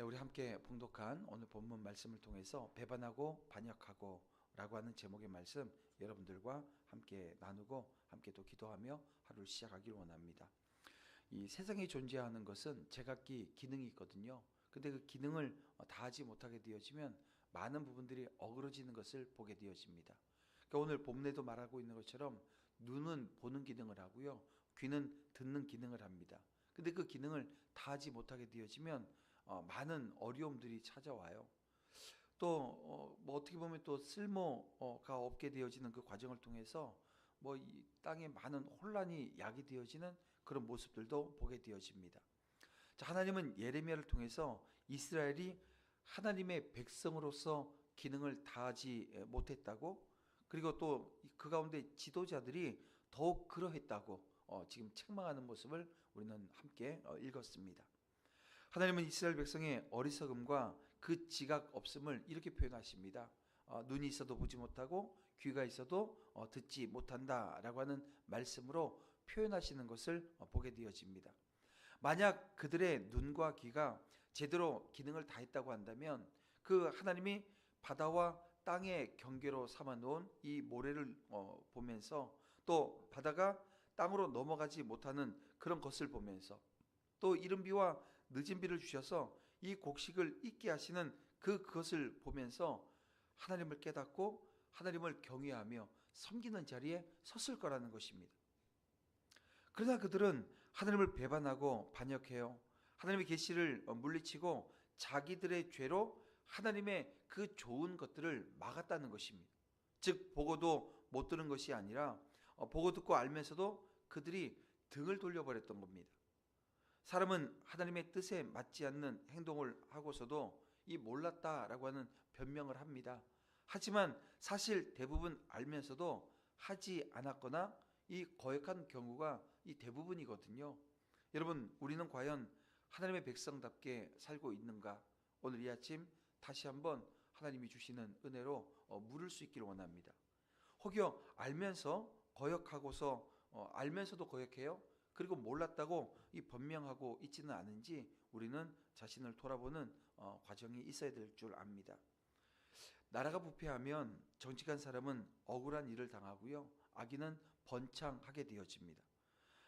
네, 우리 함께 봉독한 오늘 본문 말씀을 통해서 배반하고 반역하고 라고 하는 제목의 말씀 여러분들과 함께 나누고 함께 또 기도하며 하루를 시작하기를 원합니다. 이 세상에 존재하는 것은 제각기 기능이 있거든요. 근데 그 기능을 다하지 못하게 되어지면 많은 부분들이 어그러지는 것을 보게 되어집니다. 그러니까 오늘 본문에도 말하고 있는 것처럼 눈은 보는 기능을 하고요, 귀는 듣는 기능을 합니다. 근데 그 기능을 다하지 못하게 되어지면 많은 어려움들이 찾아와요. 또 뭐 어떻게 보면 또 쓸모가 없게 되어지는 그 과정을 통해서 뭐 이 땅에 많은 혼란이 야기되어지는 그런 모습들도 보게 되어집니다. 자, 하나님은 예레미야를 통해서 이스라엘이 하나님의 백성으로서 기능을 다하지 못했다고, 그리고 또 그 가운데 지도자들이 더욱 그러했다고 지금 책망하는 모습을 우리는 함께 읽었습니다. 하나님은 이스라엘 백성의 어리석음과 그 지각 없음을 이렇게 표현하십니다. 눈이 있어도 보지 못하고 귀가 있어도 듣지 못한다라고 하는 말씀으로 표현하시는 것을 보게 되어집니다. 만약 그들의 눈과 귀가 제대로 기능을 다했다고 한다면 그 하나님이 바다와 땅의 경계로 삼아 놓은 이 모래를 보면서, 또 바다가 땅으로 넘어가지 못하는 그런 것을 보면서, 또 이른 비와 늦은 비를 주셔서 이 곡식을 익게 하시는 그것을 보면서 하나님을 깨닫고 하나님을 경외하며 섬기는 자리에 섰을 거라는 것입니다. 그러나 그들은 하나님을 배반하고 반역해요. 하나님의 계시를 물리치고 자기들의 죄로 하나님의 그 좋은 것들을 막았다는 것입니다. 즉 보고도 못 들은 것이 아니라 보고 듣고 알면서도 그들이 등을 돌려버렸던 겁니다. 사람은 하나님의 뜻에 맞지 않는 행동을 하고서도 이 몰랐다라고 하는 변명을 합니다. 하지만 사실 대부분 알면서도 하지 않았거나 이 거역한 경우가 이 대부분이거든요. 여러분, 우리는 과연 하나님의 백성답게 살고 있는가? 오늘 이 아침 다시 한번 하나님이 주시는 은혜로 물을 수 있기를 원합니다. 혹여 알면서 거역하고서 알면서도 거역해요? 그리고 몰랐다고 이 변명하고 있지는 않은지 우리는 자신을 돌아보는 과정이 있어야 될 줄 압니다. 나라가 부패하면 정직한 사람은 억울한 일을 당하고요, 악인은 번창하게 되어집니다.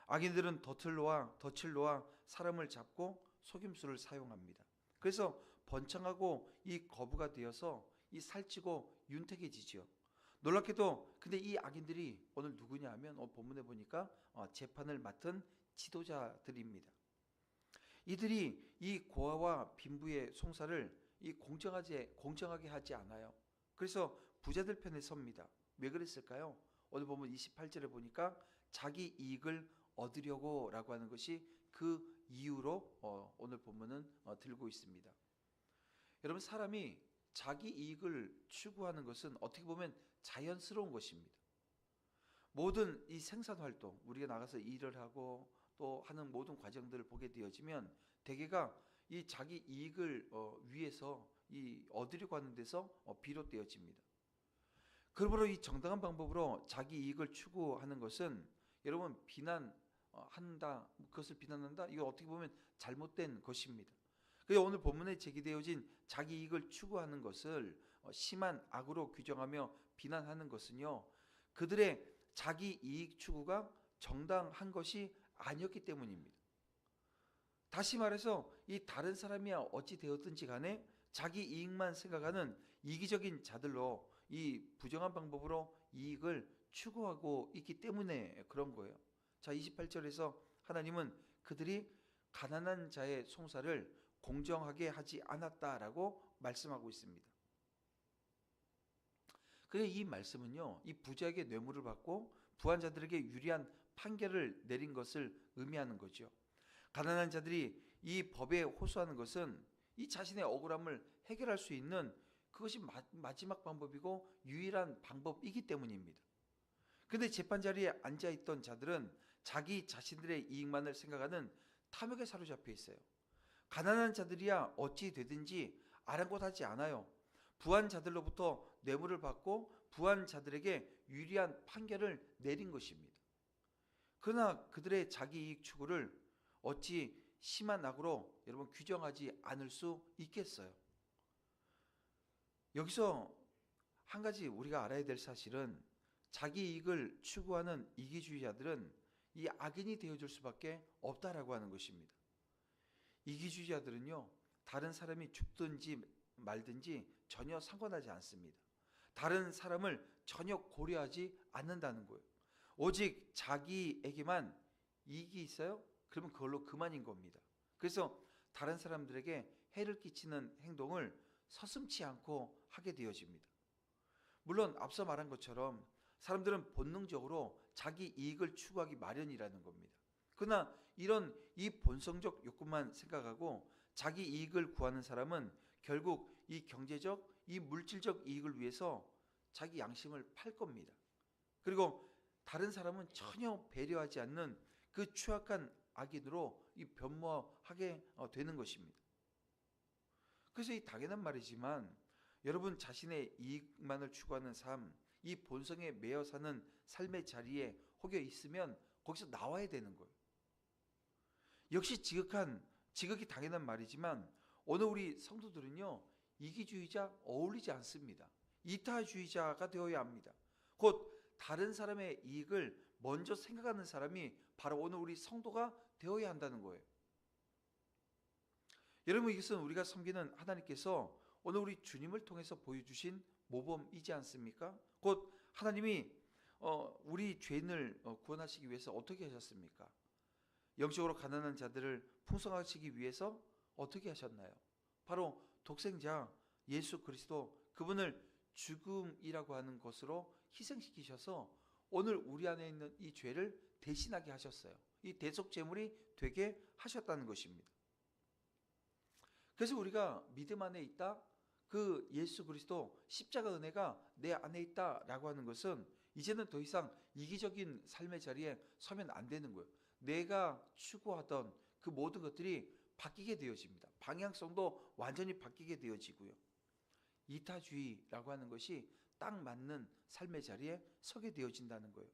악인들은 덫을 놓아 사람을 잡고 속임수를 사용합니다. 그래서 번창하고 이 거부가 되어서 이 살찌고 윤택해지죠. 놀랍게도 근데 이 악인들이 오늘 누구냐 하면 본문에 보니까 재판을 맡은 지도자들입니다. 이들이 이 고아와 빈부의 송사를 공정하게 하지 않아요. 그래서 부자들 편에 섭니다. 왜 그랬을까요? 오늘 보면 28절에 보니까 자기 이익을 얻으려고 라고 하는 것이 그 이유로 오늘 본문은 들고 있습니다. 여러분, 사람이 자기 이익을 추구하는 것은 어떻게 보면 자연스러운 것입니다. 모든 이 생산활동, 우리가 나가서 일을 하고 또 하는 모든 과정들을 보게 되어지면 대개가 이 자기 이익을 위해서 이 얻으려고 하는 데서 비롯되어집니다. 그러므로 이 정당한 방법으로 자기 이익을 추구하는 것은 여러분 비난한다, 그것을 비난한다, 이거 어떻게 보면 잘못된 것입니다. 그래서 오늘 본문에 제기되어진 자기 이익을 추구하는 것을 심한 악으로 규정하며 비난하는 것은요, 그들의 자기 이익 추구가 정당한 것이 아니었기 때문입니다. 다시 말해서 이 다른 사람이야 어찌 되었든지 간에 자기 이익만 생각하는 이기적인 자들로 이 부정한 방법으로 이익을 추구하고 있기 때문에 그런 거예요. 자, 28절에서 하나님은 그들이 가난한 자의 송사를 공정하게 하지 않았다라고 말씀하고 있습니다. 그래서 이 말씀은요, 이 부자에게 뇌물을 받고 부한 자들에게 유리한 판결을 내린 것을 의미하는 거죠. 가난한 자들이 이 법에 호소하는 것은 이 자신의 억울함을 해결할 수 있는 그것이 마지막 방법이고 유일한 방법이기 때문입니다. 그런데 재판 자리에 앉아있던 자들은 자기 자신들의 이익만을 생각하는 탐욕에 사로잡혀 있어요. 가난한 자들이야 어찌 되든지 아랑곳하지 않아요. 부한 자들로부터 뇌물을 받고 부한 자들에게 유리한 판결을 내린 것입니다. 그러나 그들의 자기 이익 추구를 어찌 심한 악으로 여러분 규정하지 않을 수 있겠어요? 여기서 한 가지 우리가 알아야 될 사실은 자기 이익을 추구하는 이기주의자들은 이 악인이 되어줄 수밖에 없다라고 하는 것입니다. 이기주의자들은요, 다른 사람이 죽든지 말든지 전혀 상관하지 않습니다. 다른 사람을 전혀 고려하지 않는다는 거예요. 오직 자기에게만 이익이 있어요? 그러면 그걸로 그만인 겁니다. 그래서 다른 사람들에게 해를 끼치는 행동을 서슴지 않고 하게 되어집니다. 물론 앞서 말한 것처럼 사람들은 본능적으로 자기 이익을 추구하기 마련이라는 겁니다. 그러나 이런 이 본성적 욕구만 생각하고 자기 이익을 구하는 사람은 결국 이 경제적, 이 물질적 이익을 위해서 자기 양심을 팔 겁니다. 그리고 다른 사람은 전혀 배려하지 않는 그 추악한 악인으로 이 변모하게 되는 것입니다. 그래서 이 당연한 말이지만 여러분 자신의 이익만을 추구하는 삶, 이 본성에 매여 사는 삶의 자리에 혹여 있으면 거기서 나와야 되는 거예요. 역시 지극히 당연한 말이지만 오늘 우리 성도들은요, 이기주의자 어울리지 않습니다. 이타주의자가 되어야 합니다. 곧 다른 사람의 이익을 먼저 생각하는 사람이 바로 오늘 우리 성도가 되어야 한다는 거예요. 여러분, 이것은 우리가 섬기는 하나님께서 오늘 우리 주님을 통해서 보여주신 모범이지 않습니까? 곧 하나님이 우리 죄인을 구원하시기 위해서 어떻게 하셨습니까? 영적으로 가난한 자들을 풍성하시기 위해서 어떻게 하셨나요? 바로 독생자 예수 그리스도, 그분을 죽음이라고 하는 것으로 희생시키셔서 오늘 우리 안에 있는 이 죄를 대신하게 하셨어요. 이 대속제물이 되게 하셨다는 것입니다. 그래서 우리가 믿음 안에 있다, 그 예수 그리스도 십자가 은혜가 내 안에 있다라고 하는 것은 이제는 더 이상 이기적인 삶의 자리에 서면 안 되는 거예요. 내가 추구하던 그 모든 것들이 바뀌게 되어집니다. 방향성도 완전히 바뀌게 되어지고요. 이타주의라고 하는 것이 딱 맞는 삶의 자리에 서게 되어진다는 거예요.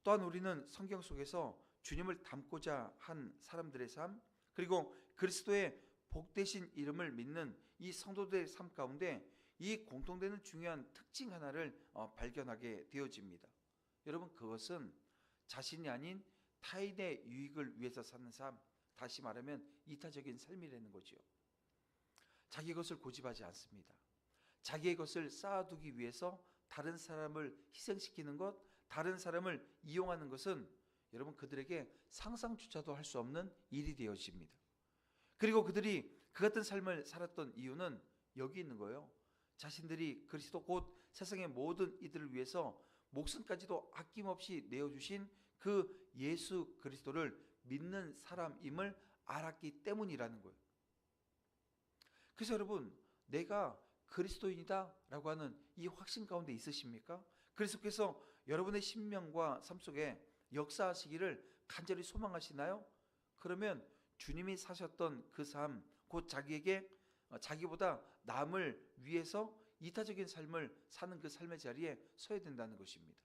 또한 우리는 성경 속에서 주님을 닮고자 한 사람들의 삶, 그리고 그리스도의 복되신 이름을 믿는 이 성도들의 삶 가운데 이 공통되는 중요한 특징 하나를 발견하게 되어집니다. 여러분, 그것은 자신이 아닌 타인의 유익을 위해서 사는 삶, 다시 말하면 이타적인 삶이라는 거죠. 자기 것을 고집하지 않습니다. 자기의 것을 쌓아두기 위해서 다른 사람을 희생시키는 것, 다른 사람을 이용하는 것은 여러분 그들에게 상상조차도 할 수 없는 일이 되어집니다. 그리고 그들이 그 같은 삶을 살았던 이유는 여기 있는 거예요. 자신들이 그리스도 곧 세상의 모든 이들을 위해서 목숨까지도 아낌없이 내어주신 그 예수 그리스도를 믿는 사람임을 알았기 때문이라는 거예요. 그래서 여러분, 내가 그리스도인이다 라고 하는 이 확신 가운데 있으십니까? 그리스도께서 여러분의 심령과 삶 속에 역사하시기를 간절히 소망하시나요? 그러면 주님이 사셨던 그 삶, 곧 자기보다 남을 위해서 이타적인 삶을 사는 그 삶의 자리에 서야 된다는 것입니다.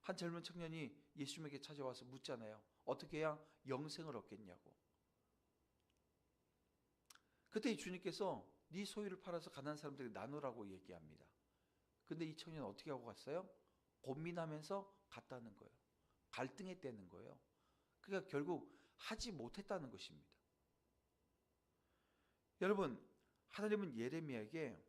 한 젊은 청년이 예수님에게 찾아와서 묻잖아요. 어떻게 해야 영생을 얻겠냐고. 그때 이 주님께서 네 소유를 팔아서 가난한 사람들에게 나누라고 얘기합니다. 근데 이 청년은 어떻게 하고 갔어요? 고민하면서 갔다는 거예요. 갈등했다는 거예요. 그러니까 결국 하지 못했다는 것입니다. 여러분, 하나님은 예레미야에게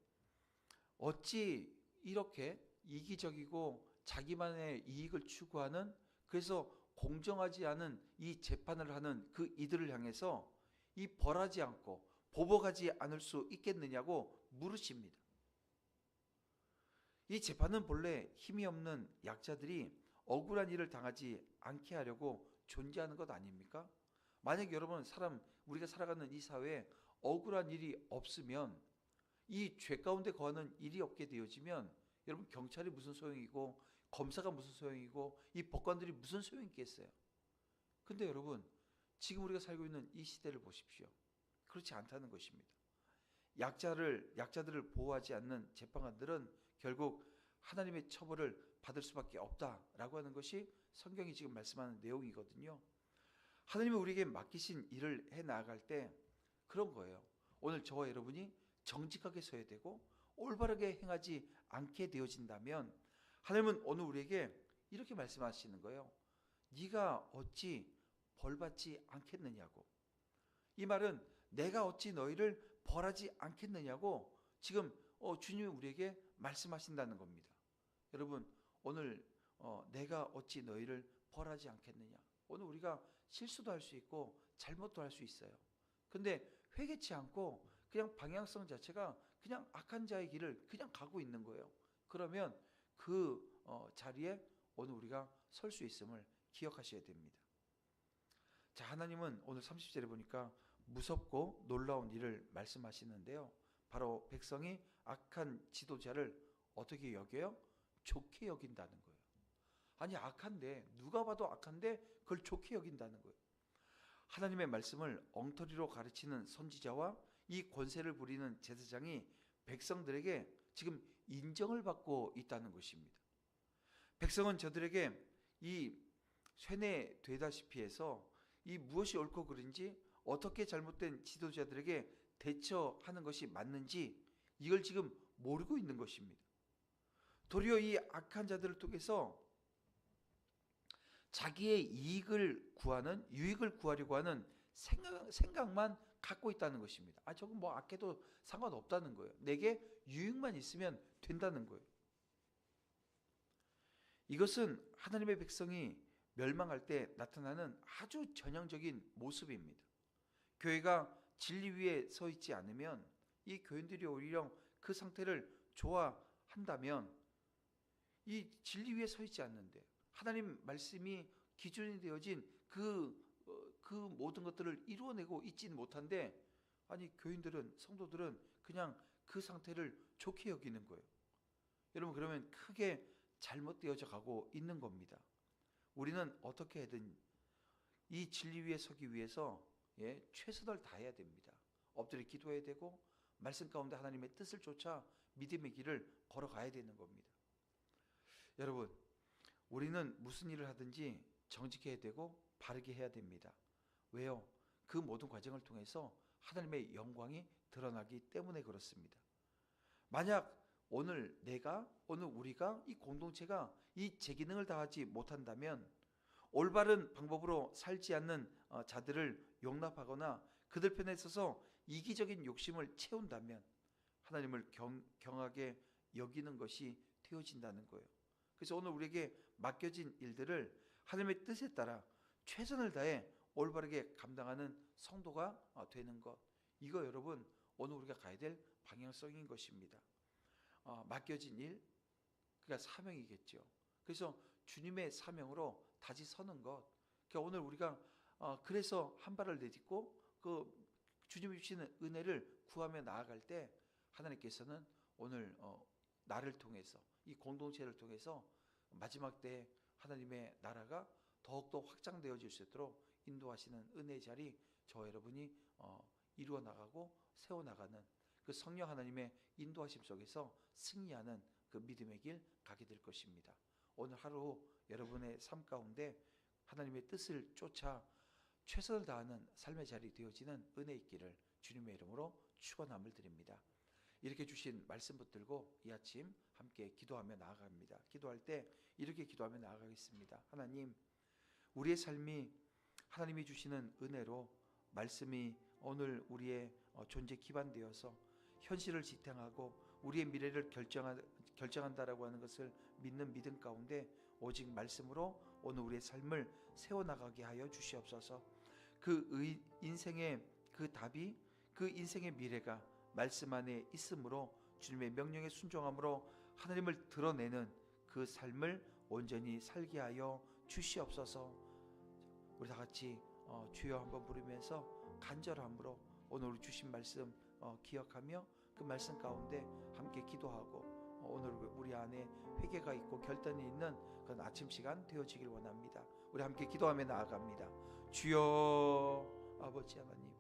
어찌 이렇게 이기적이고 자기만의 이익을 추구하는, 그래서 공정하지 않은 이 재판을 하는 그 이들을 향해서 이 벌하지 않고 보복하지 않을 수 있겠느냐고 물으십니다. 이 재판은 본래 힘이 없는 약자들이 억울한 일을 당하지 않게 하려고 존재하는 것 아닙니까? 만약 여러분 우리가 살아가는 이 사회에 억울한 일이 없으면, 이 죄 가운데 거하는 일이 없게 되어지면 여러분 경찰이 무슨 소용이고 검사가 무슨 소용이고 이 법관들이 무슨 소용이 있겠어요? 근데 여러분, 지금 우리가 살고 있는 이 시대를 보십시오. 그렇지 않다는 것입니다. 약자들을 보호하지 않는 재판관들은 결국 하나님의 처벌을 받을 수밖에 없다라고 하는 것이 성경이 지금 말씀하는 내용이거든요. 하나님이 우리에게 맡기신 일을 해 나아갈 때 그런 거예요. 오늘 저와 여러분이 정직하게 서야 되고 올바르게 행하지 않게 되어진다면 하나님은 오늘 우리에게 이렇게 말씀하시는 거예요. 네가 어찌 벌받지 않겠느냐고. 이 말은 내가 어찌 너희를 벌하지 않겠느냐고 지금 주님이 우리에게 말씀하신다는 겁니다. 여러분, 오늘 내가 어찌 너희를 벌하지 않겠느냐. 오늘 우리가 실수도 할 수 있고 잘못도 할 수 있어요. 근데 회개치 않고 그냥 방향성 자체가 그냥 악한 자의 길을 그냥 가고 있는 거예요. 그러면 그 자리에 오늘 우리가 설 수 있음을 기억하셔야 됩니다. 자, 하나님은 오늘 30절에 보니까 무섭고 놀라운 일을 말씀하시는데요. 바로 백성이 악한 지도자를 어떻게 여겨요? 좋게 여긴다는 거예요. 아니, 악한데, 누가 봐도 악한데 그걸 좋게 여긴다는 거예요. 하나님의 말씀을 엉터리로 가르치는 선지자와 이 권세를 부리는 제사장이 백성들에게 지금 인정을 받고 있다는 것입니다. 백성은 저들에게 이 쇠뇌되다시피 해서 이 무엇이 옳고 그른지, 어떻게 잘못된 지도자들에게 대처하는 것이 맞는지 이걸 지금 모르고 있는 것입니다. 도리어 이 악한 자들을 통해서 자기의 이익을 구하는, 유익을 구하려고 하는 생각만 갖고 있다는 것입니다. 저건 뭐 악해도 상관없다는 거예요. 내게 유익만 있으면 된다는 거예요. 이것은 하나님의 백성이 멸망할 때 나타나는 아주 전형적인 모습입니다. 교회가 진리 위에 서 있지 않으면 이 교인들이 오히려 그 상태를 좋아한다면 이 진리 위에 서 있지 않는데 하나님 말씀이 기준이 되어진 그 모든 것들을 이루어내고 있지는 못한데 아니 교인들은 성도들은 그냥 그 상태를 좋게 여기는 거예요. 여러분 그러면 크게 잘못되어져 가고 있는 겁니다. 우리는 어떻게 해든 이 진리 위에 서기 위해서 최선을 다해야 됩니다. 엎드려 기도해야 되고 말씀 가운데 하나님의 뜻을 쫓아 믿음의 길을 걸어가야 되는 겁니다. 여러분 우리는 무슨 일을 하든지 정직해야 되고 바르게 해야 됩니다. 왜요? 그 모든 과정을 통해서 하나님의 영광이 드러나기 때문에 그렇습니다. 만약 오늘 우리가 이 공동체가 이 제 기능을 다하지 못한다면 올바른 방법으로 살지 않는 자들을 용납하거나 그들 편에 서서 이기적인 욕심을 채운다면 하나님을 경하게 여기는 것이 되어진다는 거예요. 그래서 오늘 우리에게 맡겨진 일들을 하나님의 뜻에 따라 최선을 다해 올바르게 감당하는 성도가 되는 것, 이거 여러분 오늘 우리가 가야 될 방향성인 것입니다. 맡겨진 일, 그러니까 사명이겠죠. 그래서 주님의 사명으로 다시 서는 것. 그러니까 오늘 우리가 그래서 한 발을 내딛고 그 주님이 주시는 은혜를 구하며 나아갈 때 하나님께서는 오늘 나를 통해서 이 공동체를 통해서 마지막 때 하나님의 나라가 더욱더 확장되어질 수 있도록 인도하시는 은혜의 자리 저와 여러분이 이루어 나가고 세워나가는 그 성령 하나님의 인도하심 속에서 승리하는 그 믿음의 길 가게 될 것입니다. 오늘 하루 여러분의 삶 가운데 하나님의 뜻을 쫓아 최선을 다하는 삶의 자리 되어지는 은혜 있기를 주님의 이름으로 축원함을 드립니다. 이렇게 주신 말씀 붙들고 이 아침 함께 기도하며 나아갑니다. 기도할 때 이렇게 기도하며 나아가겠습니다. 하나님, 우리의 삶이 하나님이 주시는 은혜로 말씀이 오늘 우리의 존재 기반되어서 현실을 지탱하고 우리의 미래를 결정한다라고 하는 것을 믿는 믿음 가운데 오직 말씀으로 오늘 우리의 삶을 세워나가게 하여 주시옵소서. 그 인생의 그 답이, 그 인생의 미래가 말씀 안에 있으므로 주님의 명령에 순종함으로 하나님을 드러내는 그 삶을 온전히 살게 하여 주시옵소서. 우리 다 같이 주여 한번 부르면서 간절함으로 오늘 우리 주신 말씀 기억하며 그 말씀 가운데 함께 기도하고 오늘 우리 안에 회개가 있고 결단이 있는 그런 아침 시간 되어지길 원합니다. 우리 함께 기도하며 나아갑니다. 주여 아버지 하나님,